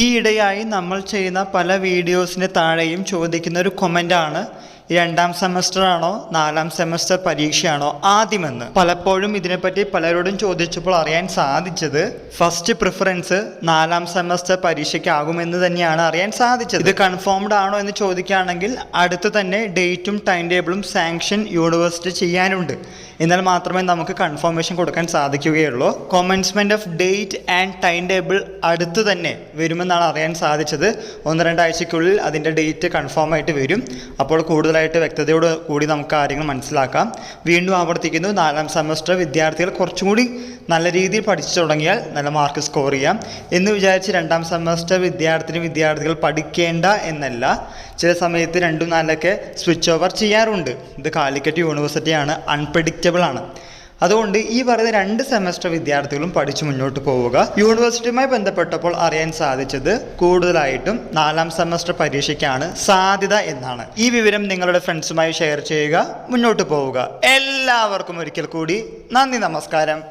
ഈയിടെയായി നമ്മൾ ചെയ്യുന്ന പല വീഡിയോസിന് താഴെയും ചോദിക്കുന്ന ഒരു കമൻ്റാണ് രണ്ടാം സെമസ്റ്റർ ആണോ നാലാം സെമസ്റ്റർ പരീക്ഷയാണോ ആദ്യമെന്ന്. പലപ്പോഴും ഇതിനെപ്പറ്റി പലരോടും ചോദിച്ചപ്പോൾ അറിയാൻ സാധിച്ചത് ഫസ്റ്റ് പ്രിഫറൻസ് നാലാം സെമസ്റ്റർ പരീക്ഷയ്ക്കാകുമെന്ന് തന്നെയാണ് അറിയാൻ സാധിച്ചത്. ഇത് കൺഫേംഡ് ആണോ എന്ന് ചോദിക്കുകയാണെങ്കിൽ അടുത്ത് തന്നെ ഡേറ്റും ടൈം ടേബിളും സാങ്ഷൻ യൂണിവേഴ്സിറ്റി ചെയ്യാനുണ്ട്. എന്നാൽ മാത്രമേ നമുക്ക് കൺഫർമേഷൻ കൊടുക്കാൻ സാധിക്കുകയുള്ളൂ. Commencement of date and time table അടുത്ത് തന്നെ വരുമെന്നാണ് അറിയാൻ സാധിച്ചത്. 1-2 ആഴ്ചയ്ക്കുള്ളിൽ അതിൻ്റെ ഡേറ്റ് കൺഫേം ആയിട്ട് വരും. അപ്പോൾ കൂടുതലായിട്ട് വ്യക്തതയോട് കൂടി നമുക്ക് കാര്യങ്ങൾ മനസ്സിലാക്കാം. വീണ്ടും ആവർത്തിക്കുന്നു, നാലാം സെമസ്റ്റർ വിദ്യാർത്ഥികൾ കുറച്ചും കൂടി നല്ല രീതിയിൽ പഠിച്ചു തുടങ്ങിയാൽ നല്ല മാർക്ക് സ്കോർ ചെയ്യാം എന്ന് വിചാരിച്ച് രണ്ടാം സെമസ്റ്റർ വിദ്യാർത്ഥികൾ പഠിക്കേണ്ട എന്നല്ല. ചില സമയത്ത് 2-4 സ്വിച്ച് ഓവർ ചെയ്യാറുണ്ട്. ഇത് കാലിക്കറ്റ് യൂണിവേഴ്സിറ്റിയാണ്, അൺപ്രഡിക്റ്റബിൾ ആണ്. അതുകൊണ്ട് ഈ പറയുന്ന 2 സെമസ്റ്റർ വിദ്യാർത്ഥികളും പഠിച്ചു മുന്നോട്ട് പോവുക. യൂണിവേഴ്സിറ്റിയുമായി ബന്ധപ്പെട്ടപ്പോൾ അറിയാൻ സാധിച്ചത് കൂടുതലായിട്ടും 4ാം സെമസ്റ്റർ പരീക്ഷയ്ക്കാണ് സാധ്യത എന്നാണ്. ഈ വിവരം നിങ്ങളുടെ ഫ്രണ്ട്സുമായി ഷെയർ ചെയ്യുക, മുന്നോട്ട് പോവുക. എല്ലാവർക്കും ഒരിക്കൽ കൂടി നന്ദി, നമസ്കാരം.